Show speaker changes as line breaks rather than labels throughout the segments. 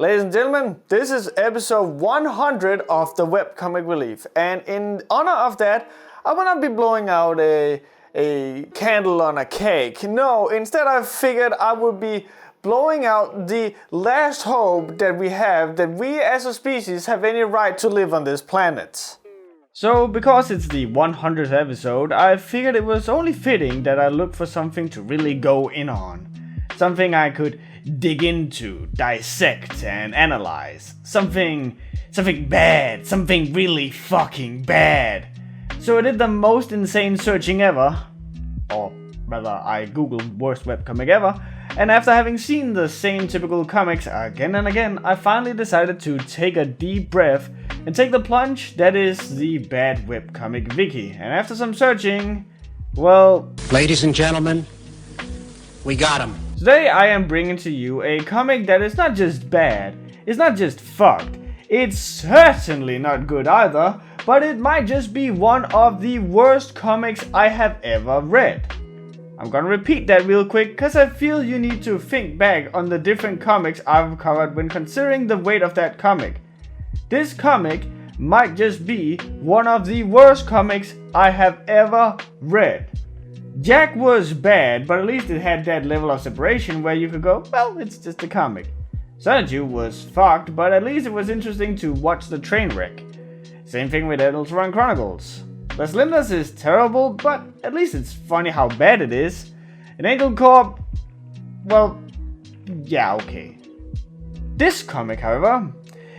Ladies and gentlemen, this is episode 100 of the Webcomic Relief, and in honor of that, I will not be blowing out a candle on a cake. No, instead I figured I would be blowing out the last hope that we have, that we as a species have any right to live on this planet. So, because it's the 100th episode, I figured it was only fitting that I look for something to really go in on. Something I could dig into, dissect, and analyze. Something bad, something really fucking bad. So I did the most insane searching ever, or rather I googled worst webcomic ever, and after having seen the same typical comics again and again, I finally decided to take a deep breath and take the plunge that is the bad webcomic wiki. And after some searching, well...
Ladies and gentlemen, we got him.
Today I am bringing to you a comic that is not just bad, it's not just fucked, it's certainly not good either, but it might just be one of the worst comics I have ever read. I'm gonna repeat that real quick cause I feel you need to think back on the different comics I've covered when considering the weight of that comic. This comic might just be one of the worst comics I have ever read. Jack was bad, but at least it had that level of separation where you could go, well, it's just a comic. Sonju was fucked, but at least it was interesting to watch the train wreck. Same thing with Adults Run Chronicles. Laziness is terrible, but at least it's funny how bad it is. And Angel Corp, well, yeah, okay. This comic, however,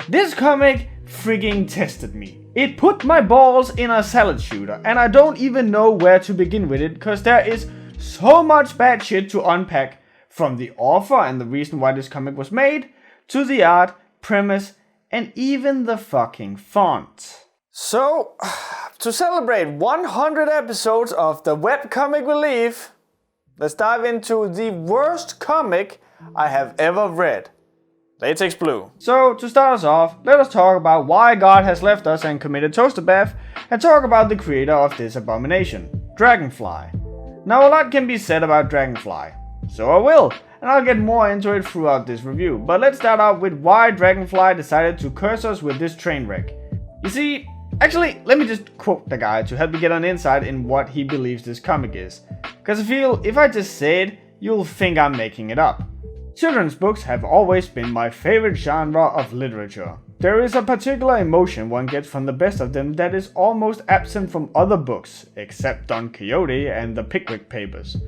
frigging tested me. It put my balls in a salad shooter, and I don't even know where to begin with it, cause there is so much bad shit to unpack, from the author and the reason why this comic was made, to the art, premise, and even the fucking font. So, to celebrate 100 episodes of the Webcomic Relief, let's dive into the worst comic I have ever read. Latex Blue. So, to start us off, let us talk about why God has left us and committed toaster bath, and talk about the creator of this abomination, Dragonfly. Now, a lot can be said about Dragonfly, so I will, and I'll get more into it throughout this review, but let's start out with why Dragonfly decided to curse us with this train wreck. You see, actually, let me just quote the guy to help you get an insight in what he believes this comic is, because I feel if I just say it, you'll think I'm making it up. Children's books have always been my favorite genre of literature. There is a particular emotion one gets from the best of them that is almost absent from other books, except Don Quixote and the Pickwick Papers.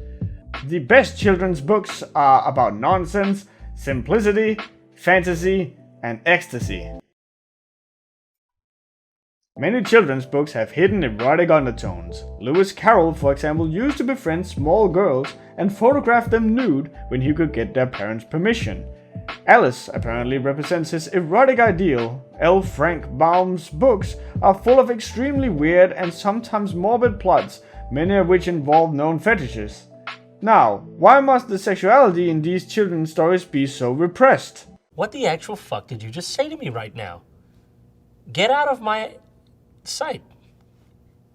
The best children's books are about nonsense, simplicity, fantasy, and ecstasy. Many children's books have hidden erotic undertones. Lewis Carroll, for example, used to befriend small girls and photograph them nude when he could get their parents' permission. Alice apparently represents his erotic ideal. L. Frank Baum's books are full of extremely weird and sometimes morbid plots, many of which involve known fetishes. Now, why must the sexuality in these children's stories be so repressed?
What the actual fuck did you just say to me right now? Get out of my sight.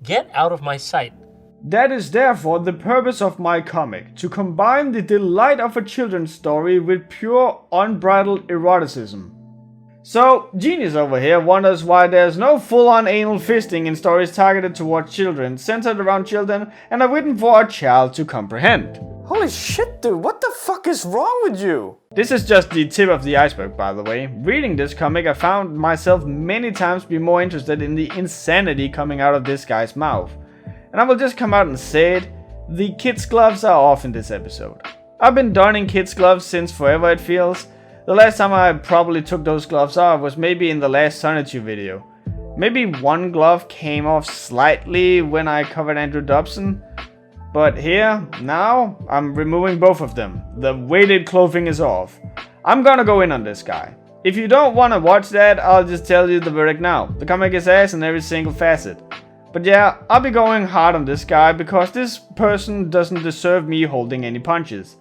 Get out of my sight.
That is therefore the purpose of my comic, to combine the delight of a children's story with pure, unbridled eroticism. So, Genius over here wonders why there's no full-on anal fisting in stories targeted towards children, centered around children, and are written for a child to comprehend. Holy shit, dude, what the fuck is wrong with you? This is just the tip of the iceberg, by the way. Reading this comic, I found myself many times be more interested in the insanity coming out of this guy's mouth. And I will just come out and say it, the kids' gloves are off in this episode. I've been donning kids' gloves since forever, it feels. The last time I probably took those gloves off was maybe in the last Sonitude video. Maybe one glove came off slightly when I covered Andrew Dobson. But here, now, I'm removing both of them. The weighted clothing is off. I'm gonna go in on this guy. If you don't wanna watch that, I'll just tell you the verdict now. The comic is ass in every single facet. But yeah, I'll be going hard on this guy because this person doesn't deserve me holding any punches.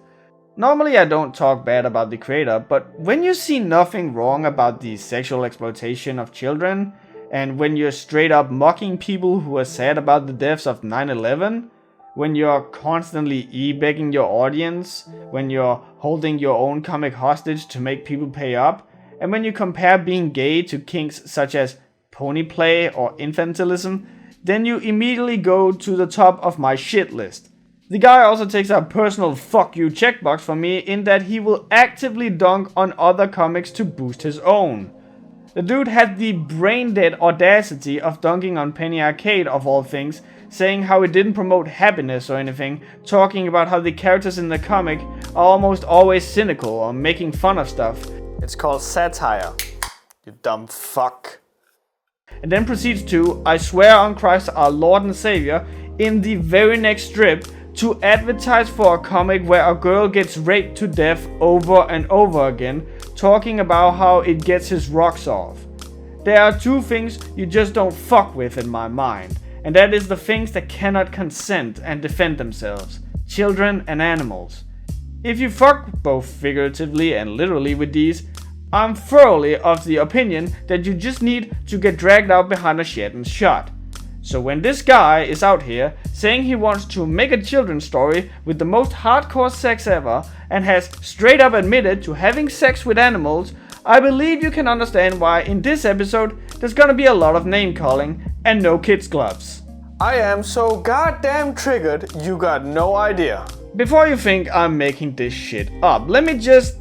Normally I don't talk bad about the creator, but when you see nothing wrong about the sexual exploitation of children, and when you're straight up mocking people who are sad about the deaths of 9/11, when you're constantly e-begging your audience, when you're holding your own comic hostage to make people pay up, and when you compare being gay to kinks such as pony play or infantilism, then you immediately go to the top of my shit list. The guy also takes a personal fuck you checkbox for me in that he will actively dunk on other comics to boost his own. The dude had the brain-dead audacity of dunking on Penny Arcade of all things, saying how it didn't promote happiness or anything, talking about how the characters in the comic are almost always cynical or making fun of stuff. It's called satire, you dumb fuck. And then proceeds to, I swear on Christ our Lord and Savior, in the very next strip, to advertise for a comic where a girl gets raped to death over and over again, talking about how it gets his rocks off. There are two things you just don't fuck with in my mind, and that is the things that cannot consent and defend themselves, children and animals. If you fuck both figuratively and literally with these, I'm thoroughly of the opinion that you just need to get dragged out behind a shed and shot. So when this guy is out here saying he wants to make a children's story with the most hardcore sex ever and has straight up admitted to having sex with animals, I believe you can understand why in this episode there's gonna be a lot of name calling and no kids gloves. I am so goddamn triggered you got no idea. Before you think I'm making this shit up, let me just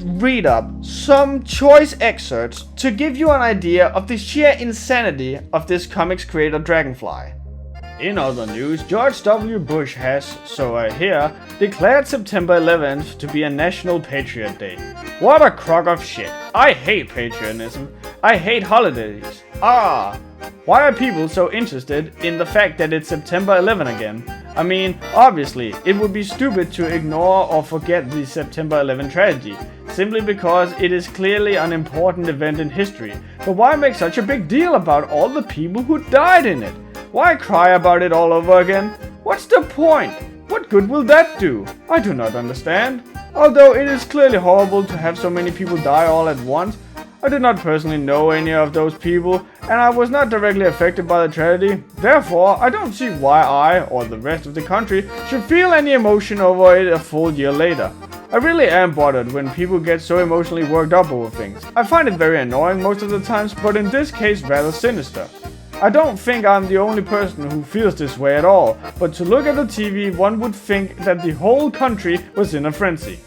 read up some choice excerpts to give you an idea of the sheer insanity of this comics creator Dragonfly. In other news, George W. Bush has, so I hear, declared September 11th to be a National Patriot Day. What a crock of shit. I hate patriotism. I hate holidays. Why are people so interested in the fact that it's September 11 again? I mean, obviously, it would be stupid to ignore or forget the September 11 tragedy, simply because it is clearly an important event in history. But why make such a big deal about all the people who died in it? Why cry about it all over again? What's the point? What good will that do? I do not understand. Although it is clearly horrible to have so many people die all at once, I did not personally know any of those people, and I was not directly affected by the tragedy. Therefore, I don't see why I, or the rest of the country, should feel any emotion over it a full year later. I really am bothered when people get so emotionally worked up over things. I find it very annoying most of the times, but in this case rather sinister. I don't think I'm the only person who feels this way at all, but to look at the TV one would think that the whole country was in a frenzy.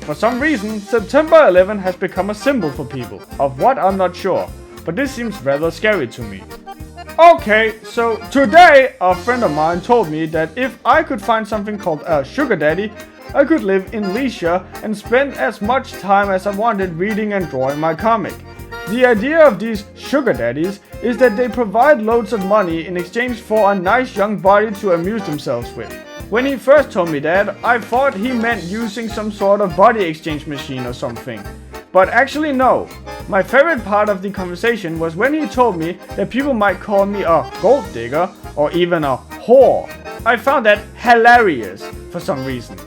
For some reason, September 11 has become a symbol for people, of what I'm not sure, but this seems rather scary to me. Okay, so today a friend of mine told me that if I could find something called a sugar daddy, I could live in leisure and spend as much time as I wanted reading and drawing my comic. The idea of these sugar daddies is that they provide loads of money in exchange for a nice young body to amuse themselves with. When he first told me that, I thought he meant using some sort of body exchange machine or something. But actually no. My favorite part of the conversation was when he told me that people might call me a gold digger or even a whore. I found that hilarious for some reason.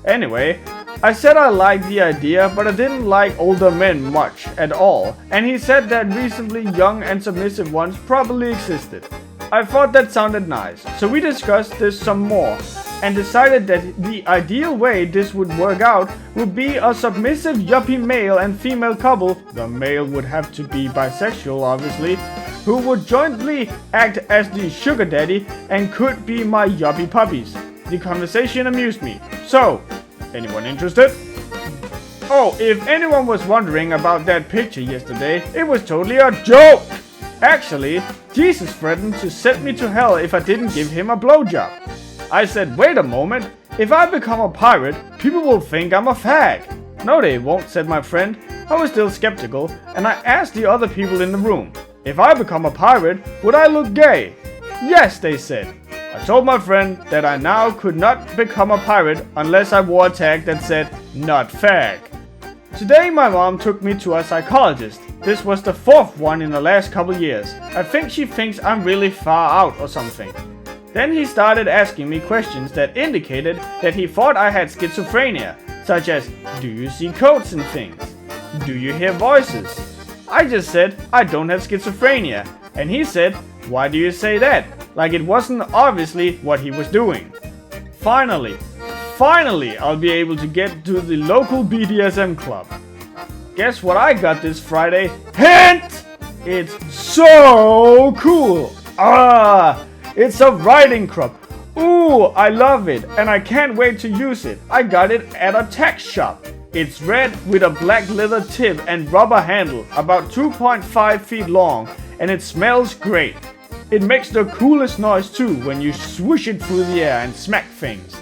Anyway, I said I liked the idea, but I didn't like older men much at all, and he said that recently young and submissive ones probably existed. I thought that sounded nice, so we discussed this some more, and decided that the ideal way this would work out would be a submissive yuppie male and female couple, the male would have to be bisexual obviously, who would jointly act as the sugar daddy and could be my yuppie puppies. The conversation amused me. So, anyone interested? Oh, if anyone was wondering about that picture yesterday, it was totally a joke! Actually, Jesus threatened to send me to hell if I didn't give him a blowjob. I said, wait a moment, if I become a pirate, people will think I'm a fag. No they won't, said my friend. I was still skeptical, and I asked the other people in the room, if I become a pirate, would I look gay? Yes, they said. I told my friend that I now could not become a pirate unless I wore a tag that said, not fag. Today my mom took me to a psychologist. This was the fourth one in the last couple years. I think she thinks I'm really far out or something. Then he started asking me questions that indicated that he thought I had schizophrenia, such as, do you see coats and things? Do you hear voices? I just said, I don't have schizophrenia, and he said, why do you say that? Like it wasn't obviously what he was doing. Finally, I'll be able to get to the local BDSM club. guess what I got this Friday? Hint! It's so cool! It's a riding crop. Ooh, I love it, and I can't wait to use it. I got it at a tech shop. It's red with a black leather tip and rubber handle, about 2.5 feet long, and it smells great. It makes the coolest noise too when you swoosh it through the air and smack things.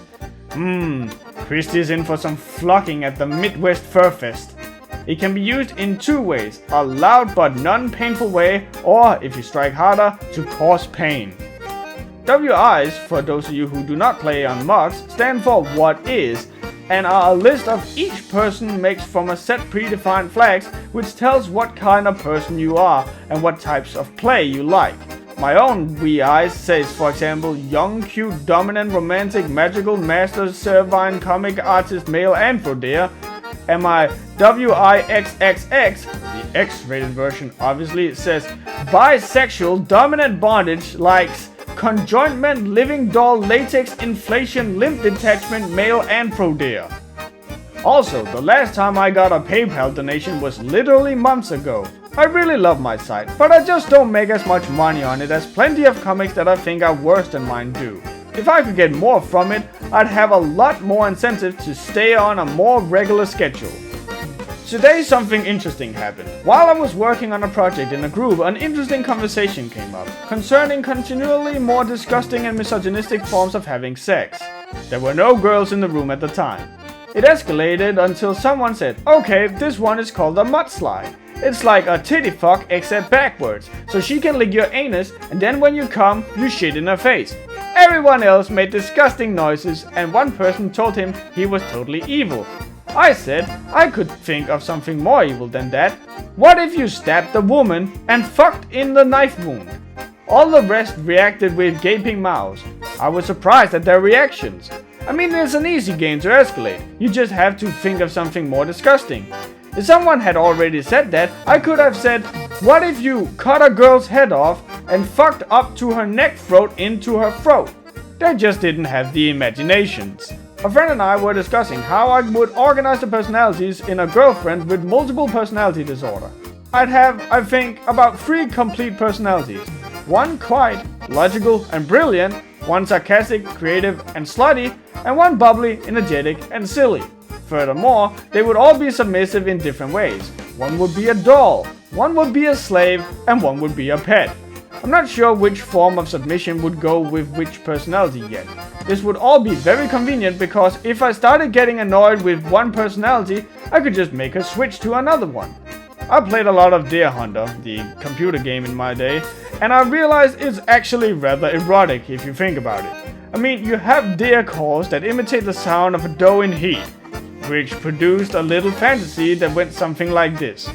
Christie's in for some flocking at the Midwest Fur Fest. It can be used in two ways, a loud but non-painful way, or, if you strike harder, to cause pain. WIs, for those of you who do not play on mugs, stand for what is, and are a list of each person makes from a set predefined flags which tells what kind of person you are and what types of play you like. My own WIs says, for example, young, cute, dominant, romantic, magical, master, servine, comic, artist, male, amphitheater. And my WIXXX, the X-rated version obviously, says bisexual, dominant bondage, likes conjointment, living doll, latex, inflation, limb detachment, male, and prodea. Also, the last time I got a PayPal donation was literally months ago. I really love my site, but I just don't make as much money on it as plenty of comics that I think are worse than mine do. If I could get more from it, I'd have a lot more incentive to stay on a more regular schedule. Today something interesting happened. While I was working on a project in a group, an interesting conversation came up concerning continually more disgusting and misogynistic forms of having sex. There were no girls in the room at the time. It escalated until someone said, okay, this one is called a mudslide. It's like a titty fuck except backwards, so she can lick your anus and then when you come, you shit in her face. Everyone else made disgusting noises and one person told him he was totally evil. I said I could think of something more evil than that. What if you stabbed the woman and fucked in the knife wound? All the rest reacted with gaping mouths. I was surprised at their reactions. I mean, it's an easy game to escalate. You just have to think of something more disgusting. If someone had already said that, I could have said, what if you cut a girl's head off and fucked up to her neck throat into her throat? They just didn't have the imaginations. A friend and I were discussing how I would organize the personalities in a girlfriend with multiple personality disorder. I'd have, I think, about 3 complete personalities. One quiet, logical, and brilliant, one sarcastic, creative, and slutty, and one bubbly, energetic, and silly. Furthermore, they would all be submissive in different ways. One would be a doll, one would be a slave, and one would be a pet. I'm not sure which form of submission would go with which personality yet. This would all be very convenient because if I started getting annoyed with one personality, I could just make her switch to another one. I played a lot of Deer Hunter, the computer game in my day, and I realized it's actually rather erotic if you think about it. I mean, you have deer calls that imitate the sound of a doe in heat, which produced a little fantasy that went something like this.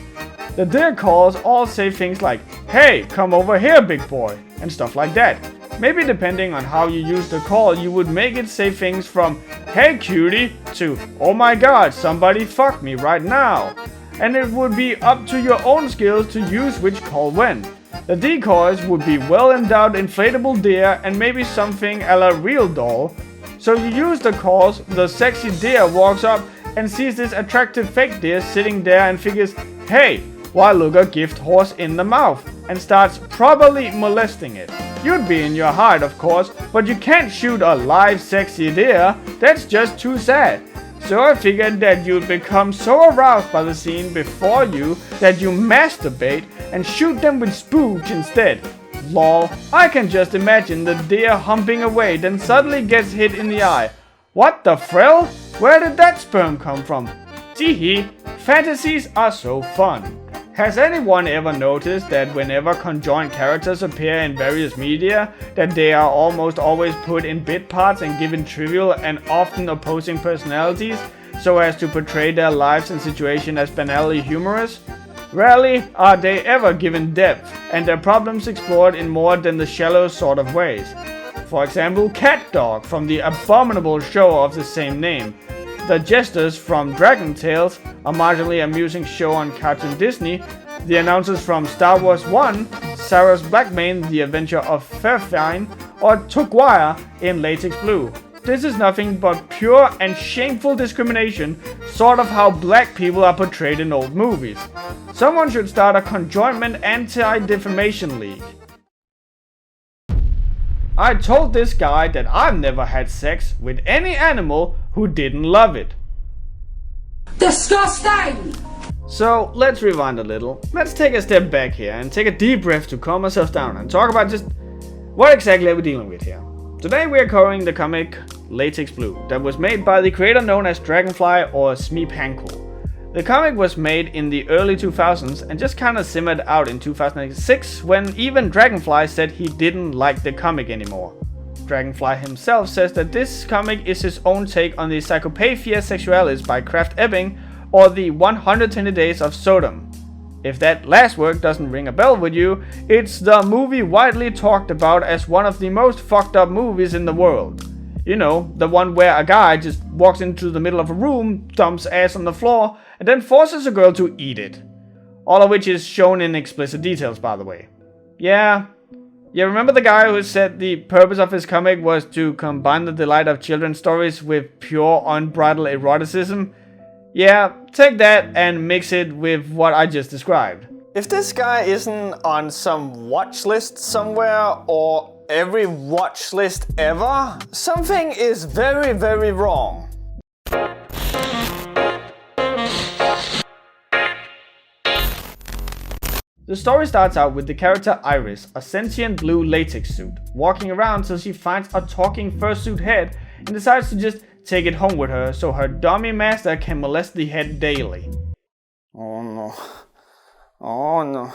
The deer calls all say things like, hey, come over here big boy, and stuff like that. Maybe depending on how you use the call, you would make it say things from, hey cutie, to, oh my god, somebody fuck me right now. And it would be up to your own skills to use which call when. The decoys would be well endowed inflatable deer and maybe something a la real doll. So you use the calls, the sexy deer walks up and sees this attractive fake deer sitting there and figures, hey, why look a gift horse in the mouth, and starts probably molesting it. You'd be in your heart, of course, but you can't shoot a live sexy deer, that's just too sad. So I figured that you'd become so aroused by the scene before you that you masturbate and shoot them with spooge instead. Lol, I can just imagine the deer humping away, then suddenly gets hit in the eye. What the frill? Where did that sperm come from? Teehee, fantasies are so fun. Has anyone ever noticed that whenever conjoined characters appear in various media, that they are almost always put in bit parts and given trivial and often opposing personalities, so as to portray their lives and situation as banally humorous? Rarely are they ever given depth, and their problems explored in more than the shallow sort of ways. For example, Cat Dog from the abominable show of the same name, the Jesters from Dragon Tales, a marginally amusing show on Cartoon Disney, the announcers from Star Wars 1, Sarah's Blackmane, The Adventure of Fairfine, or Tugwire in Latex Blue. this is nothing but pure and shameful discrimination, sort of how black people are portrayed in old movies. Someone should start a conjoinment anti-defamation league. I told this guy that I've never had sex with any animal who didn't love it.
Disgusting!
So let's rewind a little. Let's take a step back here and take a deep breath to calm ourselves down and talk about just what exactly are we dealing with here. Today we are covering the comic Latex Blue that was made by the creator known as Dragonfly or Smeep Hankel. The comic was made in the early 2000s and just kinda simmered out in 2006 when even Dragonfly said he didn't like the comic anymore. Dragonfly himself says that this comic is his own take on the Psychopathia Sexualis by Kraft Ebbing or the 120 Days of Sodom. If that last work doesn't ring a bell with you, it's the movie widely talked about as one of the most fucked up movies in the world. You know, the one where a guy just walks into the middle of a room, dumps ass on the floor, and then forces a girl to eat it. All of which is shown in explicit details, by the way. Yeah, remember the guy who said the purpose of his comic was to combine the delight of children's stories with pure unbridled eroticism? Yeah, take that and mix it with what I just described. If this guy isn't on some watch list somewhere or every watch list ever, something is very, very wrong. The story starts out with the character Iris, a sentient blue latex suit, walking around till she finds a talking fursuit head and decides to just take it home with her so her dummy master can molest the head daily. Oh no. Oh no.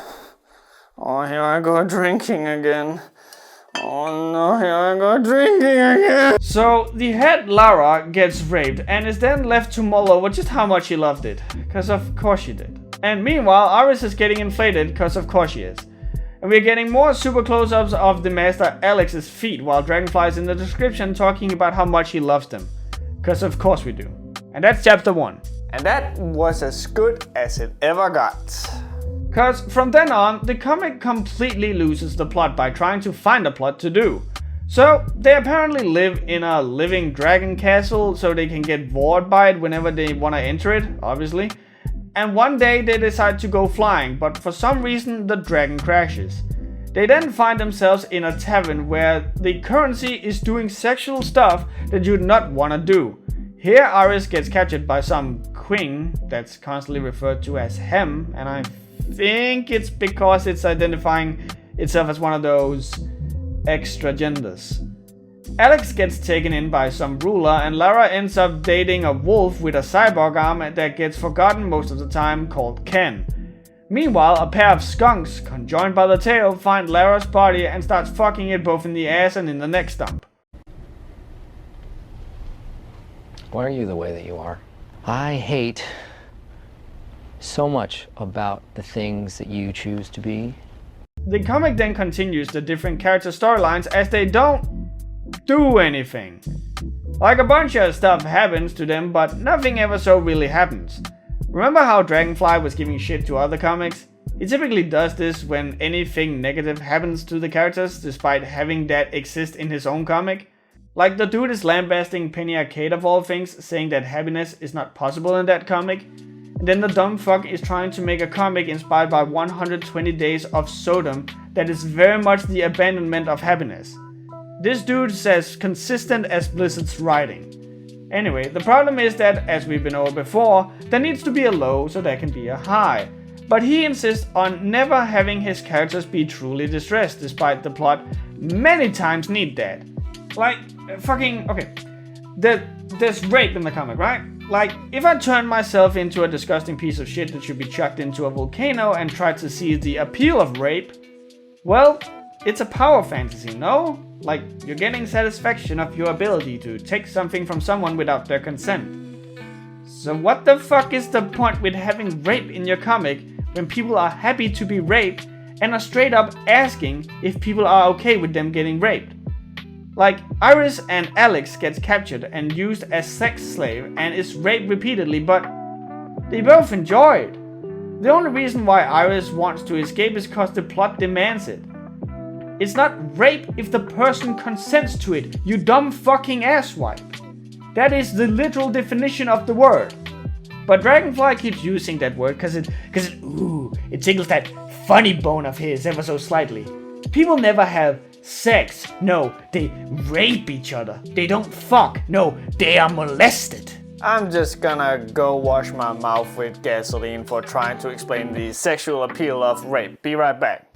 Oh, here I go drinking again. Oh no, here I go drinking again. So the head Lara gets raped and is then left to mull over just how much she loved it. Cause of course she did. And meanwhile, Iris is getting inflated cause of course she is. And we're getting more super close-ups of the master Alex's feet while Dragonfly is in the description talking about how much he loves them. Cause of course we do. And that's chapter 1. And that was as good as it ever got. Cause from then on, the comic completely loses the plot by trying to find a plot to do. So, they apparently live in a living dragon castle so they can get bored by it whenever they want to enter it, obviously. And one day they decide to go flying, but for some reason the dragon crashes. They then find themselves in a tavern where the currency is doing sexual stuff that you'd not want to do. Here Iris gets captured by some queen that's constantly referred to as hem, and I think it's because it's identifying itself as one of those extra genders. Alex gets taken in by some ruler and Lara ends up dating a wolf with a cyborg arm that gets forgotten most of the time called Ken. Meanwhile, a pair of skunks, conjoined by the tail, find Lara's body and starts fucking it both in the ass and in the neck stump.
Why are you the way that you are? I hate so much about the things that you choose to be.
The comic then continues the different character storylines as they don't do anything. Like a bunch of stuff happens to them, but nothing ever so really happens. Remember how Dragonfly was giving shit to other comics? He typically does this when anything negative happens to the characters, despite having that exist in his own comic. Like the dude is lambasting Penny Arcade of all things, saying that happiness is not possible in that comic. And then the dumb fuck is trying to make a comic inspired by 120 Days of Sodom that is very much the abandonment of happiness. This dude says consistent as Blizzard's writing. Anyway, the problem is that, as we've been over before, there needs to be a low so there can be a high. But he insists on never having his characters be truly distressed, despite the plot many times need that. Like, okay, there's rape in the comic, right? Like, if I turned myself into a disgusting piece of shit that should be chucked into a volcano and tried to see the appeal of rape, well, it's a power fantasy, no? Like, you're getting satisfaction of your ability to take something from someone without their consent. So what the fuck is the point with having rape in your comic when people are happy to be raped and are straight up asking if people are okay with them getting raped? Like, Iris and Alex gets captured and used as sex slave and is raped repeatedly, but they both enjoy it. The only reason why Iris wants to escape is cause the plot demands it. It's not rape if the person consents to it, you dumb fucking asswipe. That is the literal definition of the word. But Dragonfly keeps using that word cause it tickles that funny bone of his ever so slightly. People never have sex, no, they rape each other. They don't fuck, no, they are molested.
I'm just gonna go wash my mouth with gasoline for trying to explain the sexual appeal of rape. Be right back.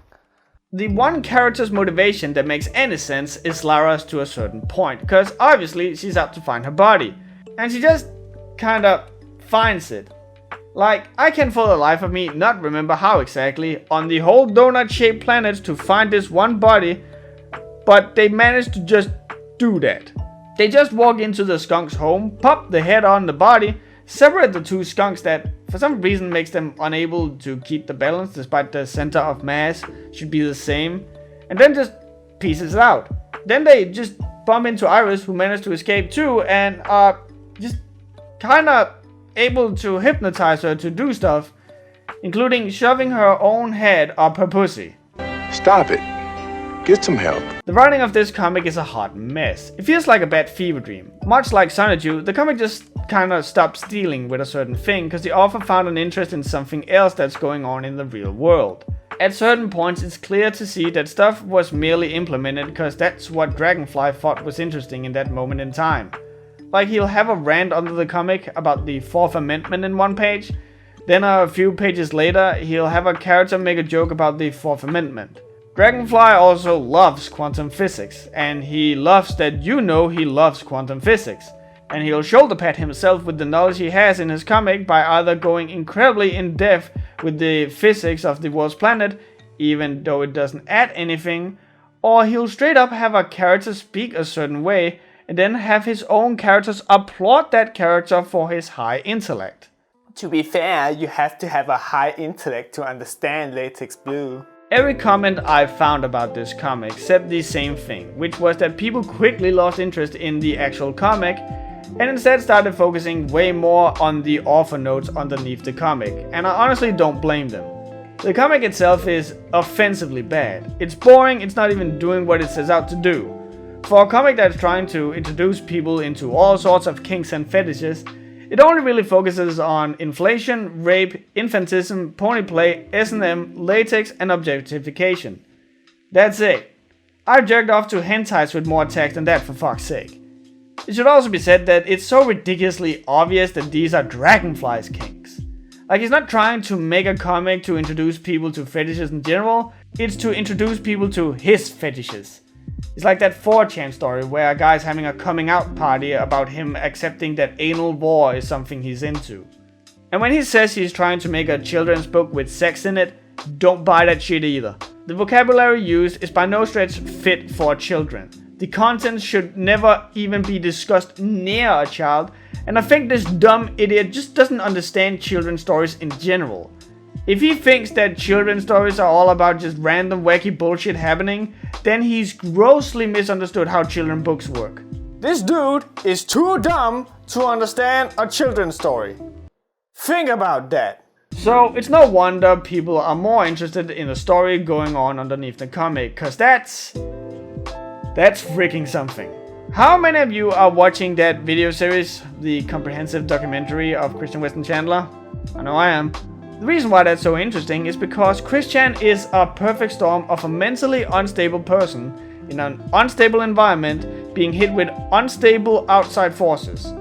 The one character's motivation that makes any sense is Lara's to a certain point, because obviously she's out to find her body. And she just kinda finds it. Like, I can for the life of me not remember how exactly on the whole donut-shaped planet to find this one body, but they managed to just do that. They just walk into the skunk's home, pop the head on the body, separate the two skunks that for some reason makes them unable to keep the balance despite the center of mass should be the same, and then just pieces it out. Then they just bump into Iris, who managed to escape too, and are just kinda able to hypnotize her to do stuff, including shoving her own head up her pussy.
Stop it. Get some help.
The writing of this comic is a hot mess. It feels like a bad fever dream. Much like Sonichu, the comic just kinda stopped dealing with a certain thing because the author found an interest in something else that's going on in the real world. At certain points it's clear to see that stuff was merely implemented because that's what Dragonfly thought was interesting in that moment in time. Like, he'll have a rant under the comic about the 4th Amendment in one page, then a few pages later he'll have a character make a joke about the 4th Amendment. Dragonfly also loves quantum physics, and he loves that you know he loves quantum physics. And he'll shoulder pat himself with the knowledge he has in his comic by either going incredibly in depth with the physics of the world's planet, even though it doesn't add anything, or he'll straight up have a character speak a certain way, and then have his own characters applaud that character for his high intellect.
To be fair, you have to have a high intellect to understand Latex Blue.
Every comment I found about this comic said the same thing, which was that people quickly lost interest in the actual comic and instead started focusing way more on the author notes underneath the comic, and I honestly don't blame them. The comic itself is offensively bad. It's boring, it's not even doing what it sets out to do. For a comic that's trying to introduce people into all sorts of kinks and fetishes, it only really focuses on inflation, rape, infantism, pony play, S&M, latex, and objectification. That's it. I've jerked off to hentais with more text than that, for fuck's sake. It should also be said that it's so ridiculously obvious that these are Dragonfly's kinks. Like, he's not trying to make a comic to introduce people to fetishes in general, it's to introduce people to his fetishes. It's like that 4chan story where a guy's having a coming out party about him accepting that anal war is something he's into. And when he says he's trying to make a children's book with sex in it, don't buy that shit either. The vocabulary used is by no stretch fit for children. The content should never even be discussed near a child, and I think this dumb idiot just doesn't understand children's stories in general. If he thinks that children's stories are all about just random wacky bullshit happening, then he's grossly misunderstood how children's books work.
This dude is too dumb to understand a children's story. Think about that.
So it's no wonder people are more interested in the story going on underneath the comic, cause that's freaking something. How many of you are watching that video series, the comprehensive documentary of Christian Weston Chandler? I know I am. The reason why that's so interesting is because Christian is a perfect storm of a mentally unstable person in an unstable environment being hit with unstable outside forces.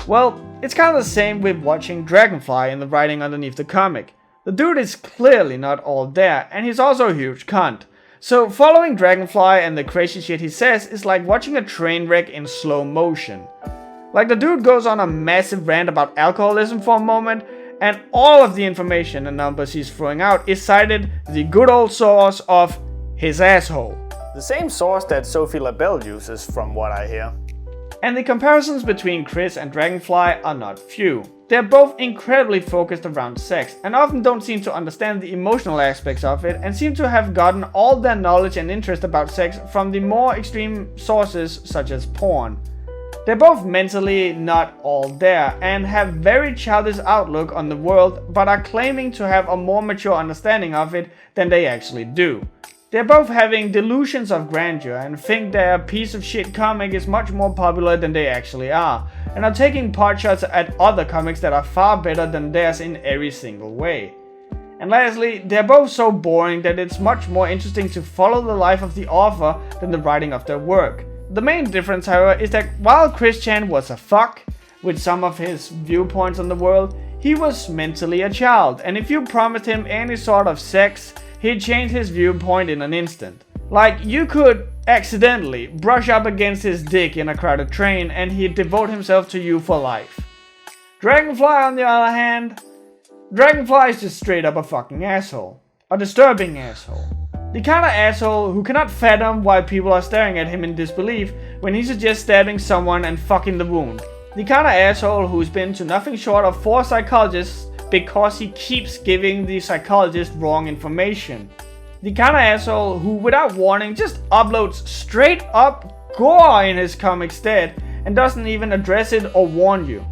Well, it's kind of the same with watching Dragonfly in the writing underneath the comic. The dude is clearly not all there, and he's also a huge cunt. So following Dragonfly and the crazy shit he says is like watching a train wreck in slow motion. Like, the dude goes on a massive rant about alcoholism for a moment, and all of the information and numbers he's throwing out is cited the good old source of his asshole.
The same source that Sophie LaBelle uses, from what I hear.
And the comparisons between Chris and Dragonfly are not few. They're both incredibly focused around sex, and often don't seem to understand the emotional aspects of it, and seem to have gotten all their knowledge and interest about sex from the more extreme sources such as porn. They're both mentally not all there, and have very childish outlook on the world, but are claiming to have a more mature understanding of it than they actually do. They're both having delusions of grandeur and think their piece of shit comic is much more popular than they actually are, and are taking potshots at other comics that are far better than theirs in every single way. And lastly, they're both so boring that it's much more interesting to follow the life of the author than the writing of their work. The main difference, however, is that while Chris Chan was a fuck with some of his viewpoints on the world, he was mentally a child, and if you promised him any sort of sex, he'd change his viewpoint in an instant. Like, you could accidentally brush up against his dick in a crowded train and he'd devote himself to you for life. Dragonfly, on the other hand, Dragonfly is just straight up a fucking asshole. A disturbing asshole. The kind of asshole who cannot fathom why people are staring at him in disbelief when he suggests stabbing someone and fucking the wound. The kind of asshole who's been to nothing short of 4 psychologists because he keeps giving the psychologist wrong information. The kind of asshole who, without warning, just uploads straight up gore in his comic instead and doesn't even address it or warn you.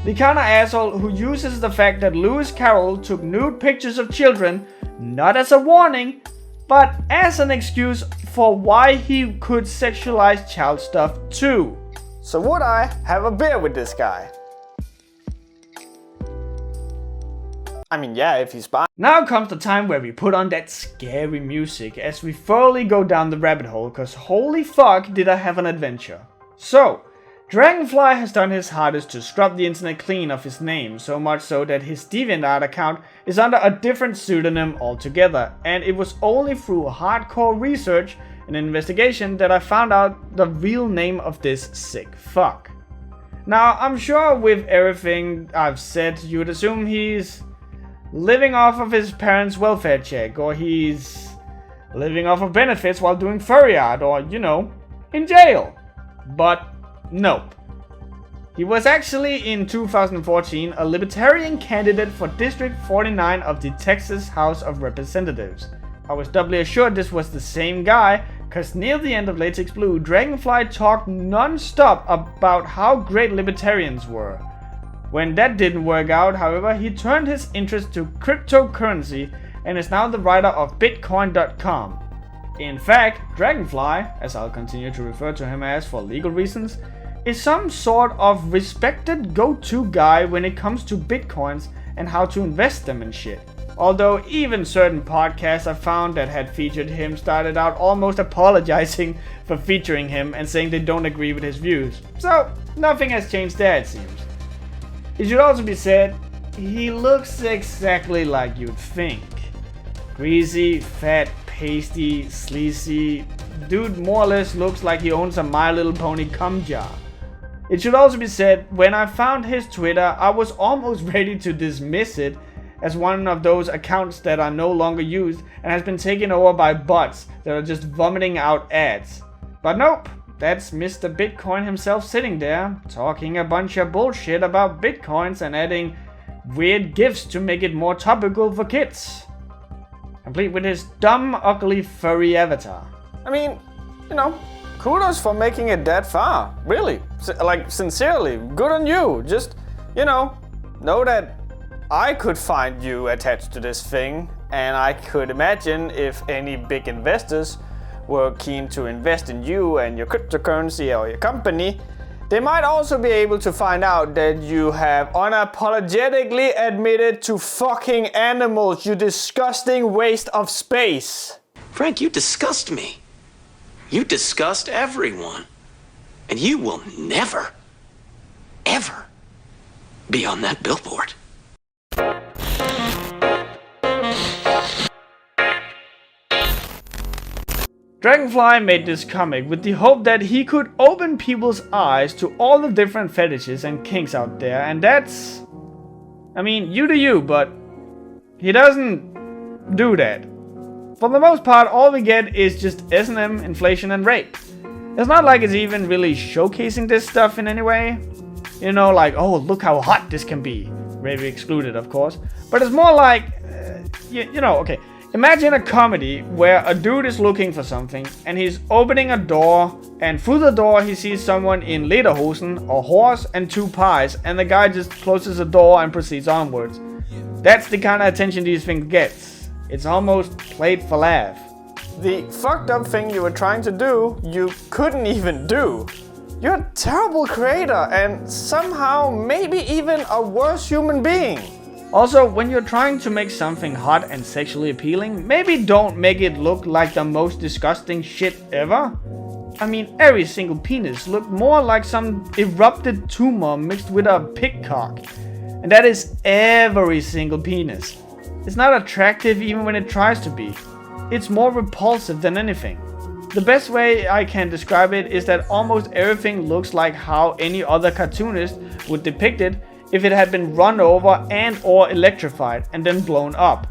The kind of asshole who uses the fact that Lewis Carroll took nude pictures of children, not as a warning, but as an excuse for why he could sexualize child stuff too.
So would I have a beer with this guy? I mean, yeah, if he's buying.
Now comes the time where we put on that scary music as we thoroughly go down the rabbit hole, cause holy fuck did I have an adventure. So, Dragonfly has done his hardest to scrub the internet clean of his name, so much so that his DeviantArt account is under a different pseudonym altogether, and it was only through hardcore research and investigation that I found out the real name of this sick fuck. Now, I'm sure with everything I've said, you would assume he's living off of his parents' welfare check, or he's living off of benefits while doing furry art, or, you know, in jail. But nope. He was actually in 2014 a Libertarian candidate for District 49 of the Texas House of Representatives. I was doubly assured this was the same guy, cause near the end of Latex Blue, Dragonfly talked non-stop about how great libertarians were. When that didn't work out, however, he turned his interest to cryptocurrency and is now the writer of Bitcoin.com. In fact, Dragonfly, as I'll continue to refer to him as for legal reasons, is some sort of respected go-to guy when it comes to bitcoins and how to invest them and shit. Although even certain podcasts I found that had featured him started out almost apologizing for featuring him and saying they don't agree with his views. So, nothing has changed there, it seems. It should also be said, he looks exactly like you'd think. Greasy, fat, pasty, sleazy. Dude more or less looks like he owns a My Little Pony cum jar. It should also be said, when I found his Twitter, I was almost ready to dismiss it as one of those accounts that are no longer used and has been taken over by bots that are just vomiting out ads. But nope, that's Mr. Bitcoin himself sitting there, talking a bunch of bullshit about bitcoins and adding weird gifs to make it more topical for kids. Complete with his dumb, ugly, furry avatar.
I mean, you know, kudos for making it that far. Really. Like, sincerely, good on you. Just, you know that I could find you attached to this thing, and I could imagine if any big investors were keen to invest in you and your cryptocurrency or your company, they might also be able to find out that you have unapologetically admitted to fucking animals, you disgusting waste of space.
Frank, you disgust me. You disgust everyone. And you will never, ever be on that billboard.
Dragonfly made this comic with the hope that he could open people's eyes to all the different fetishes and kinks out there, and that's... I mean, you do you, but he doesn't do that. For the most part, all we get is just S&M, inflation, and rape. It's not like it's even really showcasing this stuff in any way. You know, like, oh, look how hot this can be. Rape excluded, of course. But it's more like, you know, okay. Imagine a comedy where a dude is looking for something and he's opening a door, and through the door he sees someone in lederhosen, a horse, and 2 pies, and the guy just closes the door and proceeds onwards. That's the kind of attention these things get. It's almost played for laugh.
the fucked up thing you were trying to do, you couldn't even do. You're a terrible creator and somehow maybe even a worse human being.
Also, when you're trying to make something hot and sexually appealing, maybe don't make it look like the most disgusting shit ever. I mean, every single penis looked more like some erupted tumor mixed with a pig cock. And that is every single penis. It's not attractive even when it tries to be. It's more repulsive than anything. The best way I can describe it is that almost everything looks like how any other cartoonist would depict it if it had been run over and or electrified and then blown up.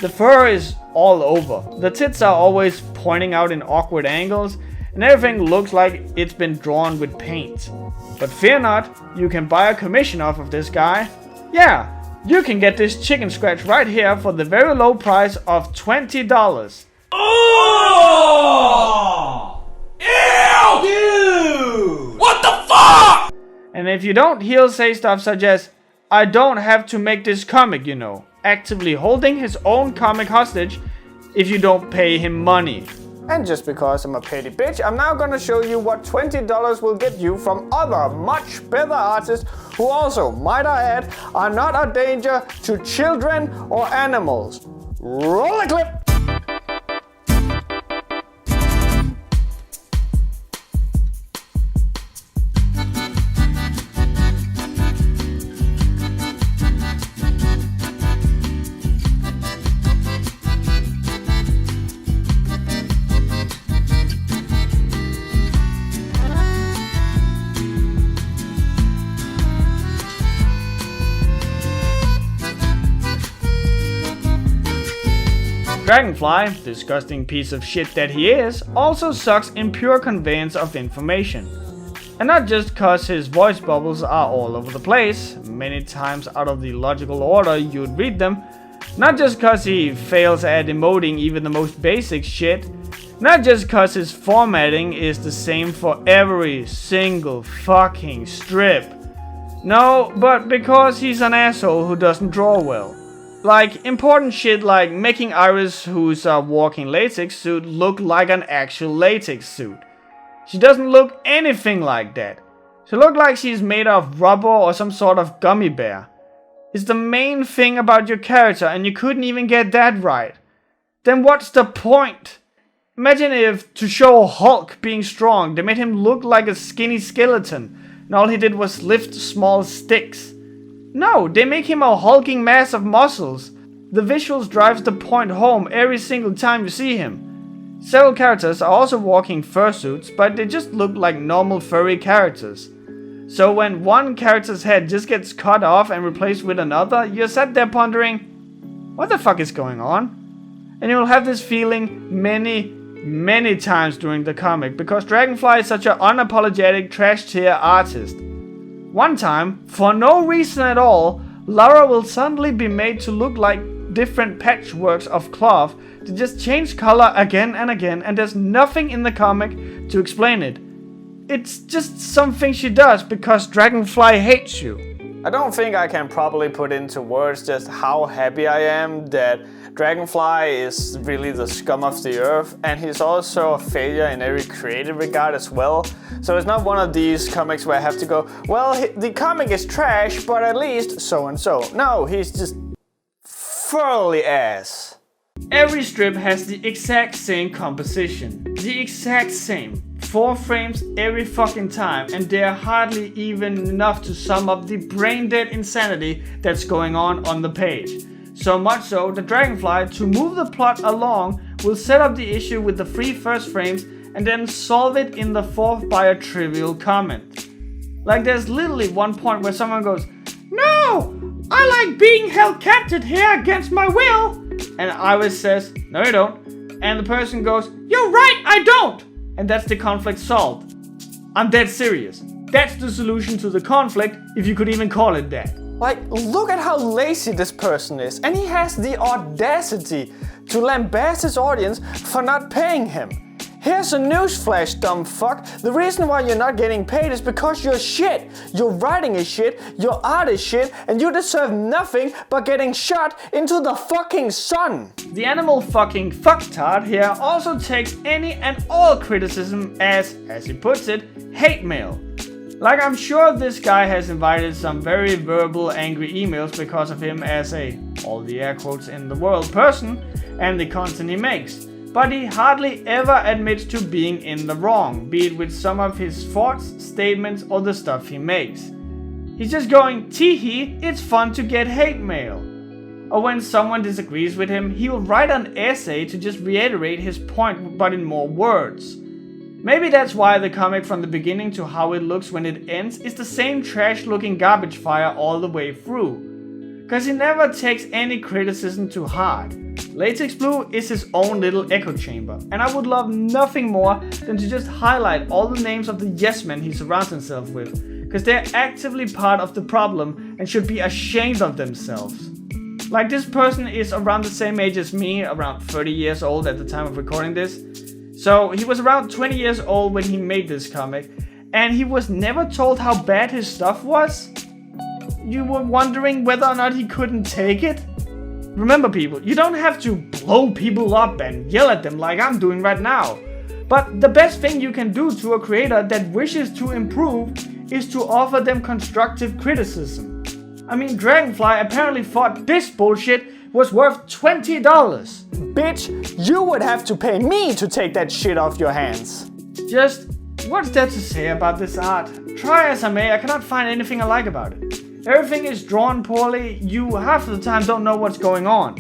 The fur is all over. The tits are always pointing out in awkward angles and everything looks like it's been drawn with paint. But fear not, you can buy a commission off of this guy. Yeah, you can get this chicken scratch right here for the very low price of $20.
Oh! Ew! Dude! What the fuck?
And if you don't, he'll say stuff such as, I don't have to make this comic, you know, actively holding his own comic hostage if you don't pay him money.
And just because I'm a petty bitch, I'm now gonna show you what $20 will get you from other much better artists who also, might I add, are not a danger to children or animals. Roll a clip!
Dragonfly, disgusting piece of shit that he is, also sucks impure conveyance of information. And not just cause his voice bubbles are all over the place, many times out of the logical order you'd read them, not just cause he fails at emoting even the most basic shit, not just cause his formatting is the same for every single fucking strip. No, but because he's an asshole who doesn't draw well. Like, important shit like making Iris, who's a walking latex suit, look like an actual latex suit. She doesn't look anything like that. She looks like she's made of rubber or some sort of gummy bear. It's the main thing about your character and you couldn't even get that right. Then what's the point? Imagine if, to show Hulk being strong, they made him look like a skinny skeleton and all he did was lift small sticks. No, they make him a hulking mass of muscles. The visuals drives the point home every single time you see him. Several characters are also walking fursuits, but they just look like normal furry characters. So when one character's head just gets cut off and replaced with another, you're sat there pondering, what the fuck is going on? And you'll have this feeling many times during the comic, because Dragonfly is such an unapologetic trash tier artist. One time, for no reason at all, Lara will suddenly be made to look like different patchworks of cloth to just change color again and again, and there's nothing in the comic to explain it. It's just something she does because Dragonfly hates you.
I don't think I can properly put into words just how happy I am that Dragonfly is really the scum of the earth, and he's also a failure in every creative regard as well. So it's not one of these comics where I have to go, well, the comic is trash, but at least so and so. No, he's just thoroughly ass.
Every strip has the exact same composition. The exact same. 4 frames every fucking time, and they're hardly even enough to sum up the brain-dead insanity that's going on the page. So much so that Dragonfly, to move the plot along, will set up the issue with the 3 first frames and then solve it in the 4th by a trivial comment. Like there's literally one point where someone goes, "No! I like being held captive here against my will!" And Iris says, "No you don't." And the person goes, "You're right, I don't!" And that's the conflict solved. I'm dead serious. That's the solution to the conflict, if you could even call it that.
Like, look at how lazy this person is, and he has the audacity to lambaste his audience for not paying him. Here's a newsflash, dumb fuck. The reason why you're not getting paid is because you're shit. Your writing is shit, your art is shit, and you deserve nothing but getting shot into the fucking sun.
The animal fucking fucktard here also takes any and all criticism as he puts it, hate mail. Like, I'm sure this guy has invited some very verbal angry emails because of him as a, all the air quotes in the world, person and the content he makes. But he hardly ever admits to being in the wrong, be it with some of his thoughts, statements, or the stuff he makes. He's just going, tee-hee, it's fun to get hate mail. Or when someone disagrees with him, he will write an essay to just reiterate his point, but in more words. Maybe that's why the comic from the beginning to how it looks when it ends is the same trash-looking garbage fire all the way through. Cause he never takes any criticism too hard. Latex Blue is his own little echo chamber, and I would love nothing more than to just highlight all the names of the yes men he surrounds himself with, cause they're actively part of the problem and should be ashamed of themselves. Like, this person is around the same age as me, around 30 years old at the time of recording this. So he was around 20 years old when he made this comic, and he was never told how bad his stuff was? You were wondering whether or not he couldn't take it? Remember people, you don't have to blow people up and yell at them like I'm doing right now. But the best thing you can do to a creator that wishes to improve is to offer them constructive criticism. I mean, Dragonfly apparently thought this bullshit was worth $20.
Bitch, you would have to pay me to take that shit off your hands.
Just, what's there to say about this art? Try as I may, I cannot find anything I like about it. Everything is drawn poorly, you half the time don't know what's going on.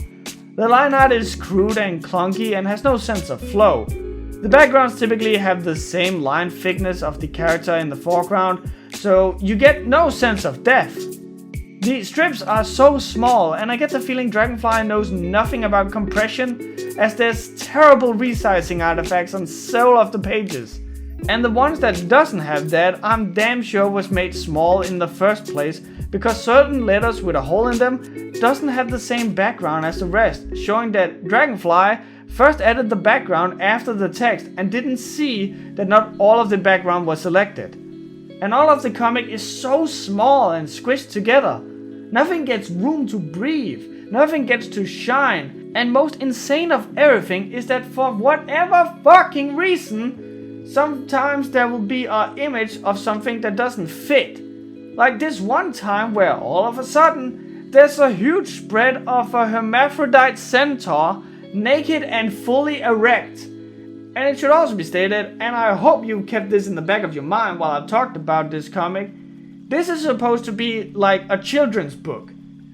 The line art is crude and clunky and has no sense of flow. The backgrounds typically have the same line thickness of the character in the foreground, so you get no sense of depth. The strips are so small, and I get the feeling Dragonfly knows nothing about compression, as there's terrible resizing artifacts on several of the pages. And the ones that doesn't have that, I'm damn sure was made small in the first place, because certain letters with a hole in them doesn't have the same background as the rest, showing that Dragonfly first added the background after the text and didn't see that not all of the background was selected. And all of the comic is so small and squished together. Nothing gets room to breathe, nothing gets to shine, and most insane of everything is that for whatever fucking reason, sometimes there will be an image of something that doesn't fit. Like this one time where all of a sudden, there's a huge spread of a hermaphrodite centaur, naked and fully erect. And it should also be stated, and I hope you kept this in the back of your mind while I talked about this comic, this is supposed to be like a children's book.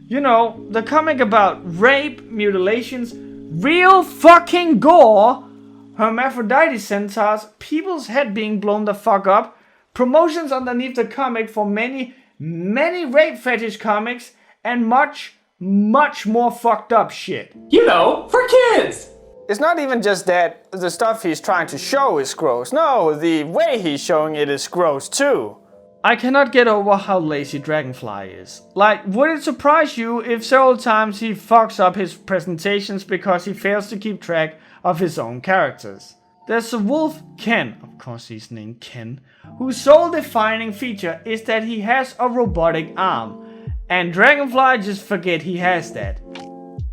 You know, the comic about rape, mutilations, real fucking gore, hermaphrodite centaurs, people's head being blown the fuck up, promotions underneath the comic for many rape fetish comics, and much more fucked up shit.
You know, for kids!
It's not even just that the stuff he's trying to show is gross. No, the way he's showing it is gross too.
I cannot get over how lazy Dragonfly is. Like, would it surprise you if several times he fucks up his presentations because he fails to keep track of his own characters? There's the wolf Ken, of course he's named Ken, whose sole defining feature is that he has a robotic arm. And Dragonfly just forget he has that.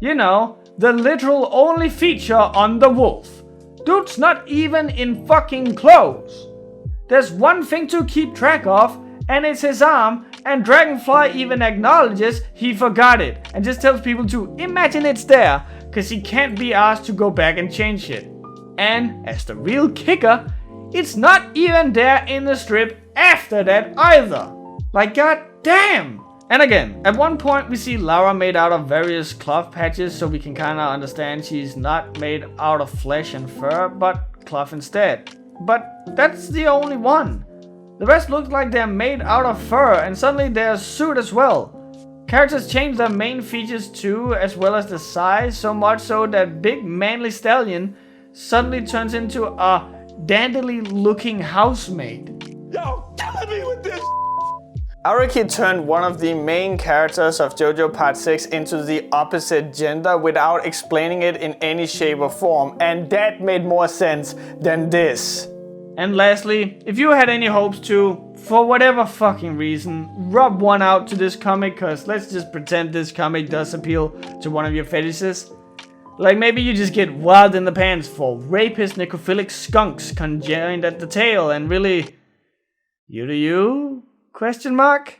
You know, the literal only feature on the wolf. Dude's not even in fucking clothes. There's one thing to keep track of, and it's his arm, and Dragonfly even acknowledges he forgot it, and just tells people to imagine it's there, cause he can't be asked to go back and change it. And, as the real kicker, it's not even there in the strip after that either. Like, god damn! And again, at one point we see Lara made out of various cloth patches, so we can kinda understand she's not made out of flesh and fur, but cloth instead. But that's the only one. The rest look like they're made out of fur, and suddenly they're a suit as well. Characters change their main features too, as well as the size, so much so that big manly stallion suddenly turns into a dandily looking housemaid.
Y'all killing me with this.
Araki turned one of the main characters of JoJo Part 6 into the opposite gender without explaining it in any shape or form, and that made more sense than this.
And lastly, if you had any hopes to, for whatever fucking reason, rub one out to this comic, cause let's just pretend this comic does appeal to one of your fetishes. Like maybe you just get wild in the pants for rapist necrophilic skunks conjoined at the tail and really, you do you? Question mark?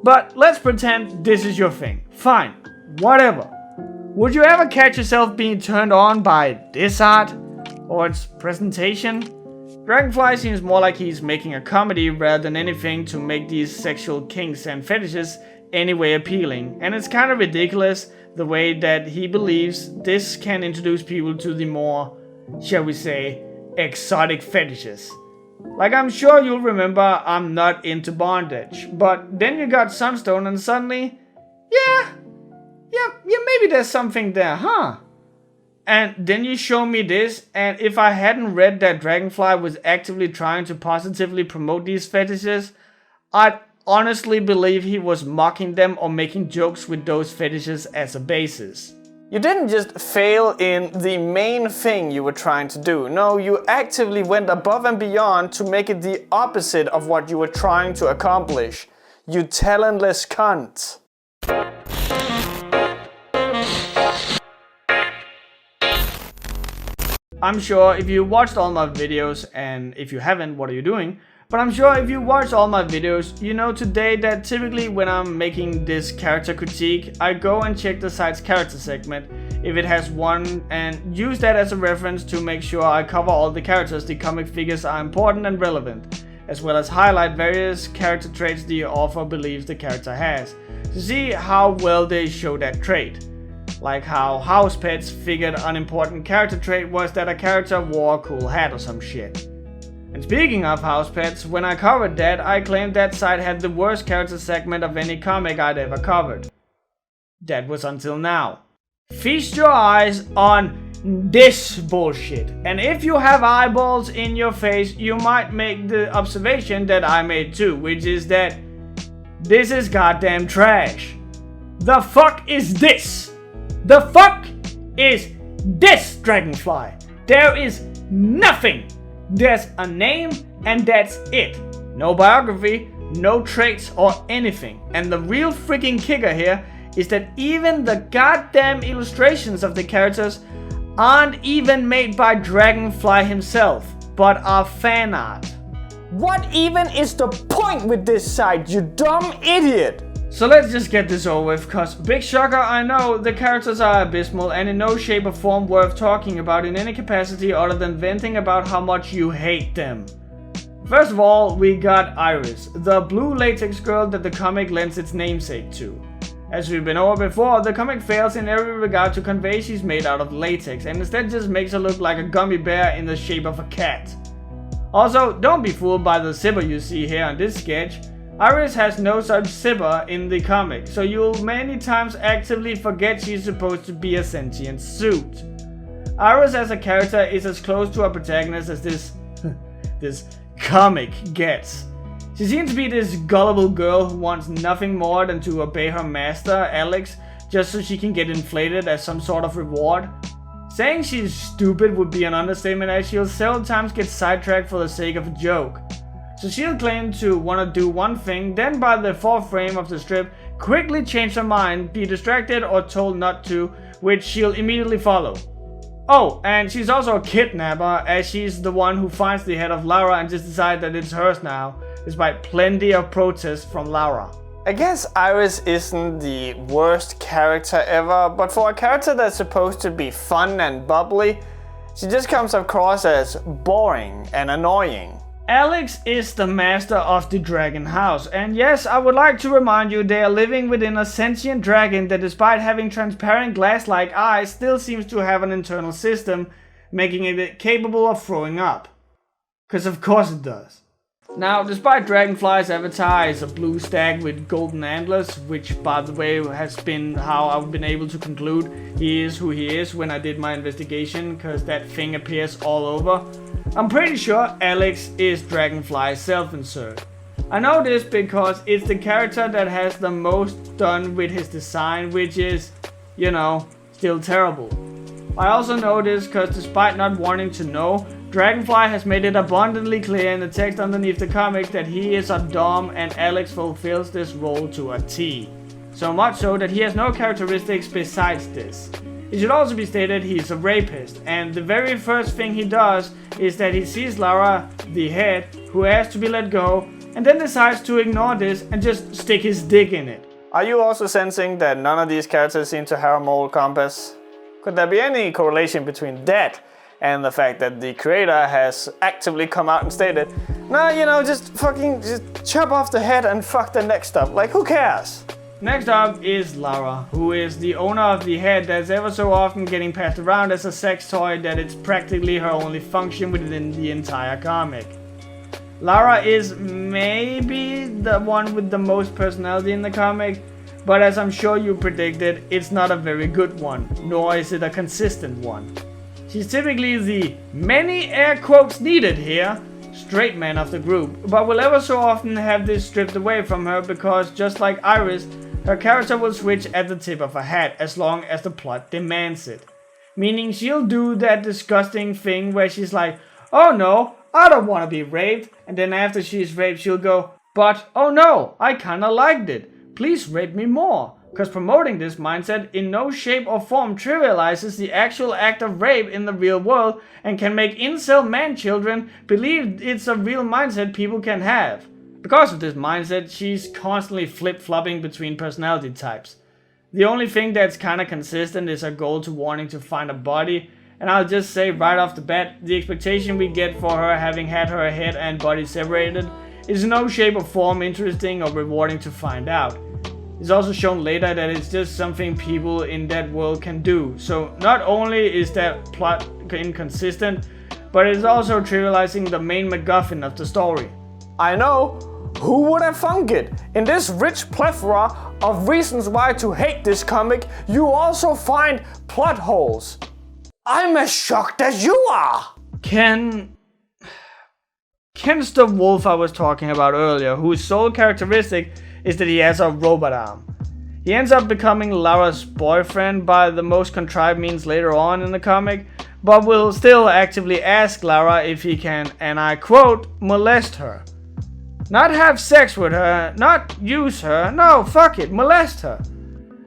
But let's pretend this is your thing. Fine, whatever. Would you ever catch yourself being turned on by this art? Or its presentation? Dragonfly seems more like he's making a comedy rather than anything to make these sexual kinks and fetishes anyway appealing. And it's kind of ridiculous the way that he believes this can introduce people to the more, shall we say, exotic fetishes. Like, I'm sure you'll remember I'm not into bondage, but then you got Sunstone and suddenly, yeah, maybe there's something there, huh? And then you show me this, and if I hadn't read that Dragonfly was actively trying to positively promote these fetishes, I'd honestly believe he was mocking them or making jokes with those fetishes as a basis.
You didn't just fail in the main thing you were trying to do. No, you actively went above and beyond to make it the opposite of what you were trying to accomplish. You talentless cunt.
I'm sure if you watched all my videos, and if you haven't, what are you doing? But I'm sure if you watch all my videos, you know today that typically when I'm making this character critique, I go and check the site's character segment, if it has one, and use that as a reference to make sure I cover all the characters the comic figures are important and relevant, as well as highlight various character traits the author believes the character has, to see how well they show that trait. Like how House Pet's figured unimportant character trait was that a character wore a cool hat or some shit. And speaking of house pets, when I covered that, I claimed that site had the worst character segment of any comic I'd ever covered. That was until now. Feast your eyes on this bullshit. And if you have eyeballs in your face, you might make the observation that I made too, which is that this is goddamn trash. The fuck is this? The fuck is this, Dragonfly? There is nothing. There's a name and that's it. No biography, no traits or anything. And the real freaking kicker here is that even the goddamn illustrations of the characters aren't even made by Dragonfly himself, but are fan art.
What even is the point with this site, you dumb idiot?
So let's just get this over with, cause big shocker, I know the characters are abysmal and in no shape or form worth talking about in any capacity other than venting about how much you hate them. First of all, we got Iris, the blue latex girl that the comic lends its namesake to. As we've been over before, the comic fails in every regard to convey she's made out of latex and instead just makes her look like a gummy bear in the shape of a cat. Also, don't be fooled by the zipper you see here on this sketch. Iris has no such zipper in the comic, so you'll many times actively forget she's supposed to be a sentient suit. Iris as a character is as close to our protagonist as this comic gets. She seems to be this gullible girl who wants nothing more than to obey her master, Alex, just so she can get inflated as some sort of reward. Saying she's stupid would be an understatement, as she'll several times get sidetracked for the sake of a joke. So she'll claim to want to do one thing, then by the fourth frame of the strip, quickly change her mind, be distracted or told not to, which she'll immediately follow. Oh, and she's also a kidnapper, as she's the one who finds the head of Laura and just decides that it's hers now, despite plenty of protests from Laura.
I guess Iris isn't the worst character ever, but for a character that's supposed to be fun and bubbly, she just comes across as boring and annoying.
Alex is the master of the dragon house, and yes, I would like to remind you they are living within a sentient dragon that despite having transparent glass-like eyes still seems to have an internal system, making it capable of throwing up. 'Cause of course it does. Now, despite Dragonfly's avatar is a blue stag with golden antlers, which by the way has been how I've been able to conclude he is who he is when I did my investigation, cause that thing appears all over, I'm pretty sure Alex is Dragonfly's self-insert. I know this because it's the character that has the most done with his design, which is, you know, still terrible. I also know this because despite not wanting to know, Dragonfly has made it abundantly clear in the text underneath the comic that he is a dom and Alex fulfills this role to a T. So much so that he has no characteristics besides this. It should also be stated he's a rapist, and the very first thing he does is that he sees Lara, the head, who has to be let go, and then decides to ignore this and just stick his dick in it.
Are you also sensing that none of these characters seem to have a moral compass? Could there be any correlation between that and the fact that the creator has actively come out and stated, nah, you know, just chop off the head and fuck the next up, like who cares?
Next up is Lara, who is the owner of the head that's ever so often getting passed around as a sex toy that it's practically her only function within the entire comic. Lara is maybe the one with the most personality in the comic, but as I'm sure you predicted, it's not a very good one, nor is it a consistent one. She's typically the many air quotes needed here straight man of the group, but will ever so often have this stripped away from her because just like Iris, her character will switch at the tip of a hat as long as the plot demands it. Meaning she'll do that disgusting thing where she's like, oh no, I don't want to be raped, and then after she's raped she'll go, but oh no, I kinda liked it, please rape me more. Cause promoting this mindset in no shape or form trivializes the actual act of rape in the real world and can make incel man-children believe it's a real mindset people can have. Because of this mindset, she's constantly flip-flopping between personality types. The only thing that's kinda consistent is her goal to wanting to find a body, and I'll just say right off the bat, the expectation we get for her having had her head and body separated is in no shape or form interesting or rewarding to find out. It's also shown later that it's just something people in that world can do, so not only is that plot inconsistent, but it's also trivializing the main MacGuffin of the story.
I know! Who would have thunk it? In this rich plethora of reasons why to hate this comic, you also find plot holes. I'm as shocked as you are!
Ken's the wolf I was talking about earlier, whose sole characteristic is that he has a robot arm. He ends up becoming Lara's boyfriend by the most contrived means later on in the comic, but will still actively ask Lara if he can, and I quote, molest her. Not have sex with her, not use her, no, fuck it, molest her.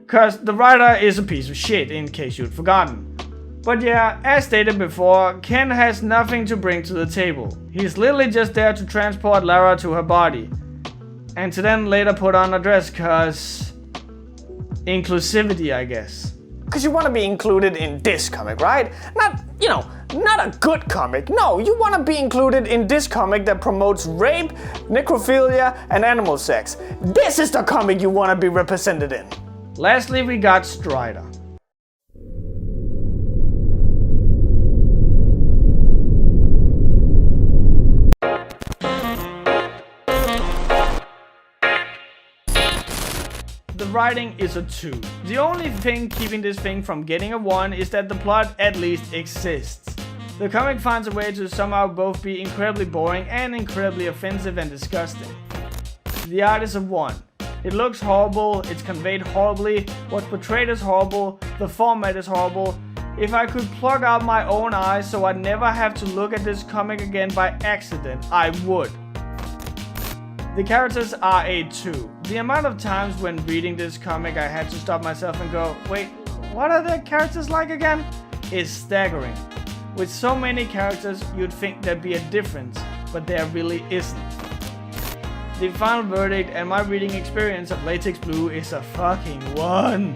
Cause the writer is a piece of shit, in case you'd forgotten. But yeah, as stated before, Ken has nothing to bring to the table. He's literally just there to transport Lara to her body. And to then later put on a dress, cause inclusivity, I guess.
Cause you wanna be included in this comic, right? Not a good comic. No, you wanna be included in this comic that promotes rape, necrophilia, and animal sex. This is the comic you wanna be represented in.
Lastly, we got Strider. The writing is a 2. The only thing keeping this thing from getting a 1 is that the plot at least exists. The comic finds a way to somehow both be incredibly boring and incredibly offensive and disgusting. The art is a 1. It looks horrible, it's conveyed horribly, what's portrayed is horrible, the format is horrible. If I could plug out my own eyes so I'd never have to look at this comic again by accident, I would. The characters are a 2. The amount of times when reading this comic I had to stop myself and go, wait, what are their characters like again? Is staggering. With so many characters you'd think there'd be a difference, but there really isn't. The final verdict and my reading experience of Latex Blue is a fucking 1.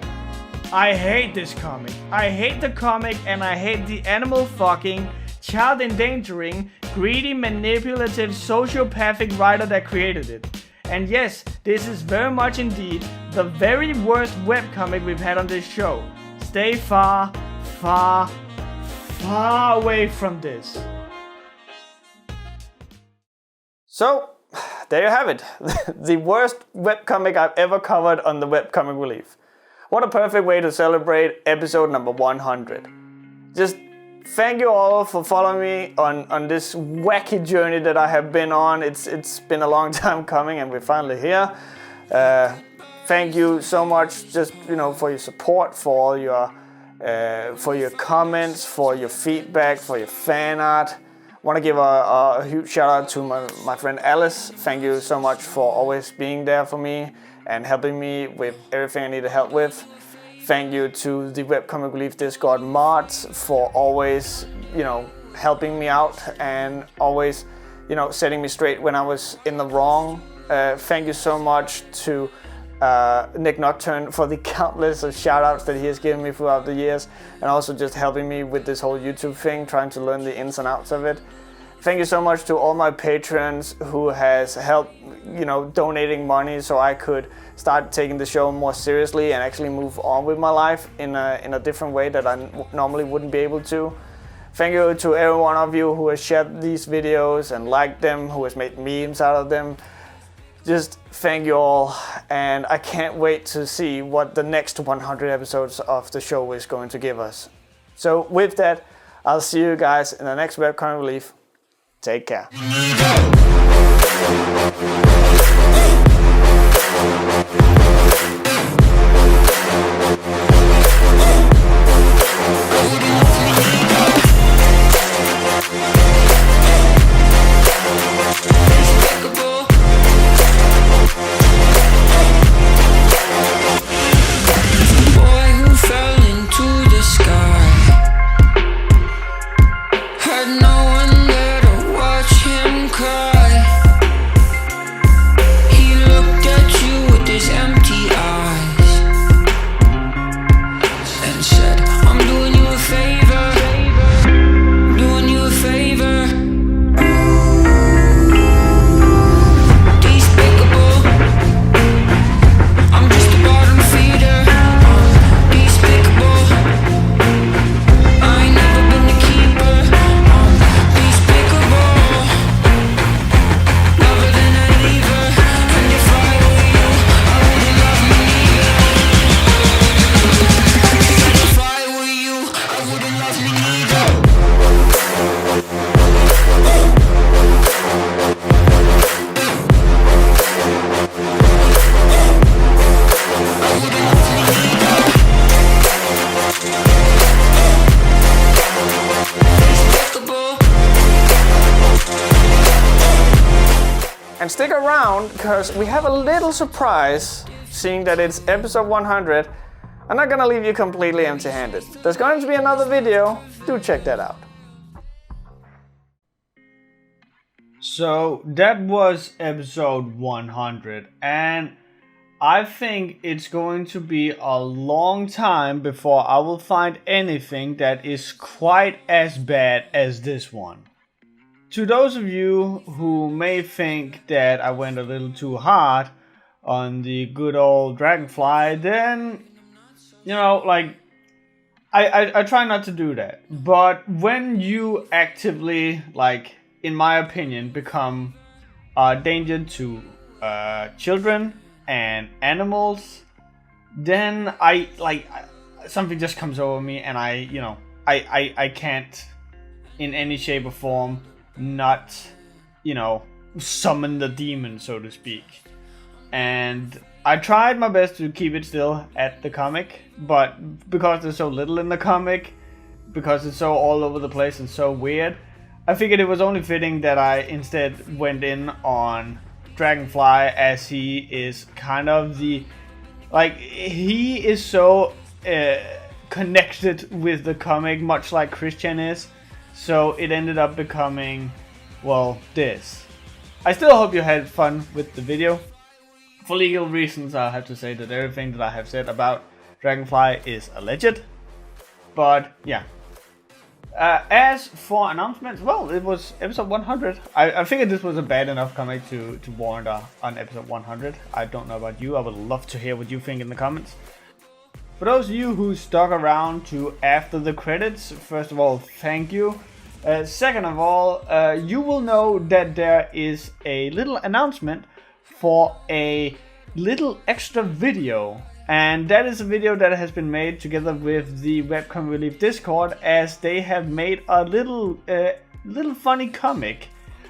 I hate this comic. I hate the comic and I hate the animal fucking, child endangering, greedy, manipulative, sociopathic writer that created it. And yes, this is very much indeed the very worst webcomic we've had on this show. Stay far, far, far away from this.
So, there you have it. The worst webcomic I've ever covered on the Webcomic Relief. What a perfect way to celebrate episode number 100. Just thank you all for following me on this wacky journey that I have been on. It's been a long time coming, and we're finally here. Thank you so much, just for your support, for your comments, for your feedback, for your fan art. I want to give a huge shout out to my friend Alice. Thank you so much for always being there for me and helping me with everything I needed help with. Thank you to the Webcomic Relief Discord mods for always, helping me out and always, setting me straight when I was in the wrong. Thank you so much to Nick Knudson for the countless shout-outs that he has given me throughout the years, and also just helping me with this whole YouTube thing, trying to learn the ins and outs of it. Thank you so much to all my patrons who has helped, donating money so I could start taking the show more seriously and actually move on with my life in a different way that I normally wouldn't be able to. Thank you to every one of you who has shared these videos and liked them, who has made memes out of them. Just thank you all, and I can't wait to see what the next 100 episodes of the show is going to give us. So with that, I'll see you guys in the next Webcomic Relief. Take care. And stick around, because we have a little surprise, seeing that it's episode 100. I'm not gonna leave you completely empty-handed. There's going to be another video, do check that out.
So that was episode 100, and I think it's going to be a long time before I will find anything that is quite as bad as this one. To those of you who may think that I went a little too hard on the good old Dragonfly, then, I try not to do that. But when you actively, in my opinion, become a danger to children and animals, then something just comes over me, and I can't in any shape or form not, summon the demon, so to speak. And I tried my best to keep it still at the comic, but because there's so little in the comic, because it's so all over the place and so weird, I figured it was only fitting that I instead went in on Dragonfly, as he is kind of the, he is so connected with the comic, much like Christian is. So it ended up becoming, this. I still hope you had fun with the video. For legal reasons, I have to say that everything that I have said about Dragonfly is alleged. But yeah. As for announcements, it was episode 100. I figured this was a bad enough comic to warrant on episode 100. I don't know about you. I would love to hear what you think in the comments. For those of you who stuck around to after the credits, first of all, thank you. Second of all, you will know that there is a little announcement for a little extra video. And that is a video that has been made together with the Webcomic Relief Discord, as they have made a little funny comic,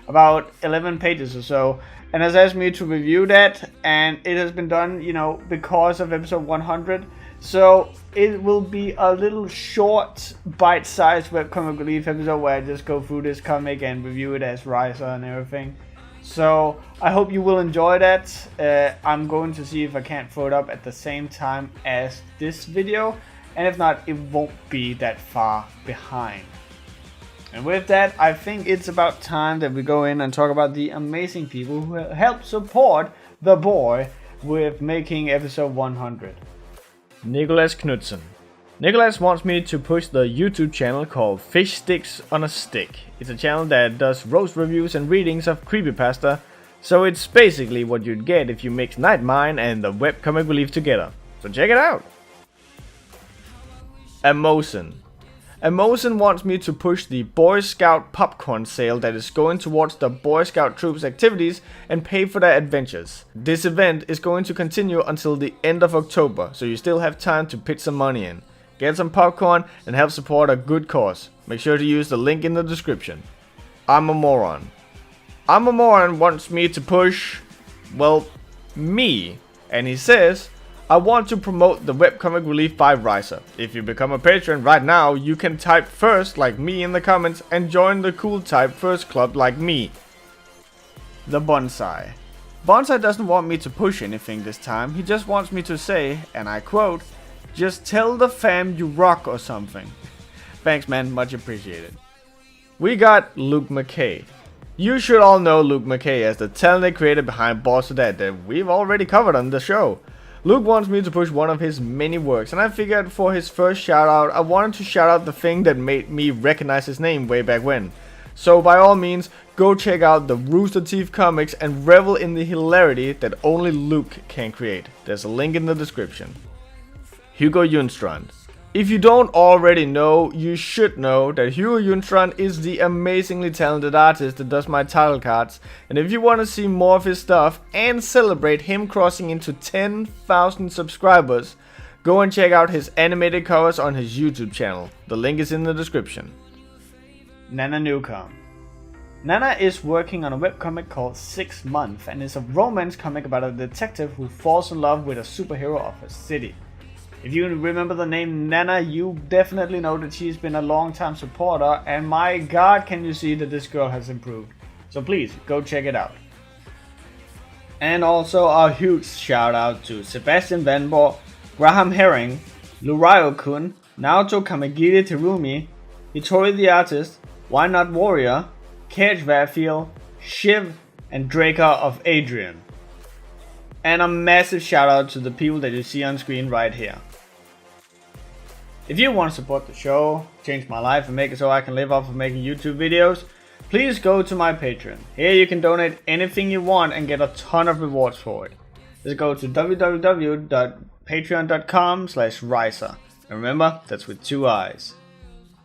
about 11 pages or so, and has asked me to review that, and it has been done, you know, because of episode 100. So it will be a little short, bite-sized Webcomic Relief episode where I just go through this comic and review it as Riser and everything. So I hope you will enjoy that. I'm going to see if I can't throw it up at the same time as this video, and if not, it won't be that far behind. And with that, I think it's about time that we go in and talk about the amazing people who help support the boy with making episode 100. Nicholas Knudson. Nicholas wants me to push the YouTube channel called FishStickOnAStick. It's a channel that does roast reviews and readings of Creepypasta, so it's basically what you'd get if you mix Nightmine and the Webcomic Relief together. So check it out! Amocin. Amocin wants me to push the Boy Scout popcorn sale that is going towards the Boy Scout troops' activities and pay for their adventures. This event is going to continue until the end of October, so you still have time to pitch some money in. Get some popcorn and help support a good cause. Make sure to use the link in the description. I'm a Moron. I'm a Moron wants me to push, well, me. And he says, I want to promote the Webcomic Relief by Riser. If you become a patron right now, you can type first like me in the comments and join the cool type first club like me. The Bonsai. Bonsai doesn't want me to push anything this time. He just wants me to say, and I quote, just tell the fam you rock or something. Thanks man, much appreciated. We got Luke McKay. You should all know Luke McKay as the talented creator behind Boss of that we've already covered on the show. Luke wants me to push one of his many works, and I figured for his first shout out, I wanted to shout out the thing that made me recognize his name way back when. So by all means, go check out the Rooster Teeth comics and revel in the hilarity that only Luke can create. There's a link in the description. Hugo Junstrand. If you don't already know, you should know that Hugo Junstrand is the amazingly talented artist that does my title cards, and if you want to see more of his stuff and celebrate him crossing into 10,000 subscribers, go and check out his animated covers on his YouTube channel. The link is in the description. Nana Newcomb. Nana is working on a webcomic called 6 Months, and is a romance comic about a detective who falls in love with a superhero of a city. If you remember the name Nana, you definitely know that she's been a long-time supporter, and my god, can you see that this girl has improved. So please, go check it out. And also a huge shout out to Sebastian Vanborg, Graham Herring, Lurayo-kun, Naoto Kamagiri Terumi, Hitori the Artist, Why Not Warrior, Cage Varfield, Shiv, and Draker of Adrian. And a massive shout out to the people that you see on screen right here. If you want to support the show, change my life and make it so I can live off of making YouTube videos, please go to my Patreon. Here you can donate anything you want and get a ton of rewards for it. Just go to www.patreon.com/riser. And remember, that's with 2 I's.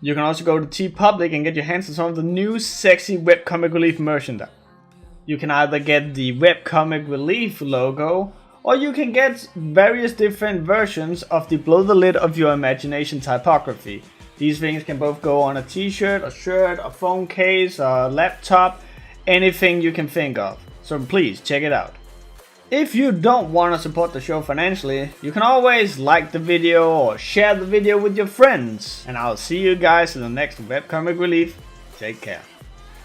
You can also go to TeePublic and get your hands on some of the new sexy Webcomic Relief merchandise. You can either get the Webcomic Relief logo, or you can get various different versions of the Blow the Lid of Your Imagination typography. These things can both go on a t-shirt, a shirt, a phone case, a laptop, anything you can think of. So please check it out. If you don't want to support the show financially, you can always like the video or share the video with your friends. And I'll see you guys in the next Webcomic Relief. Take care.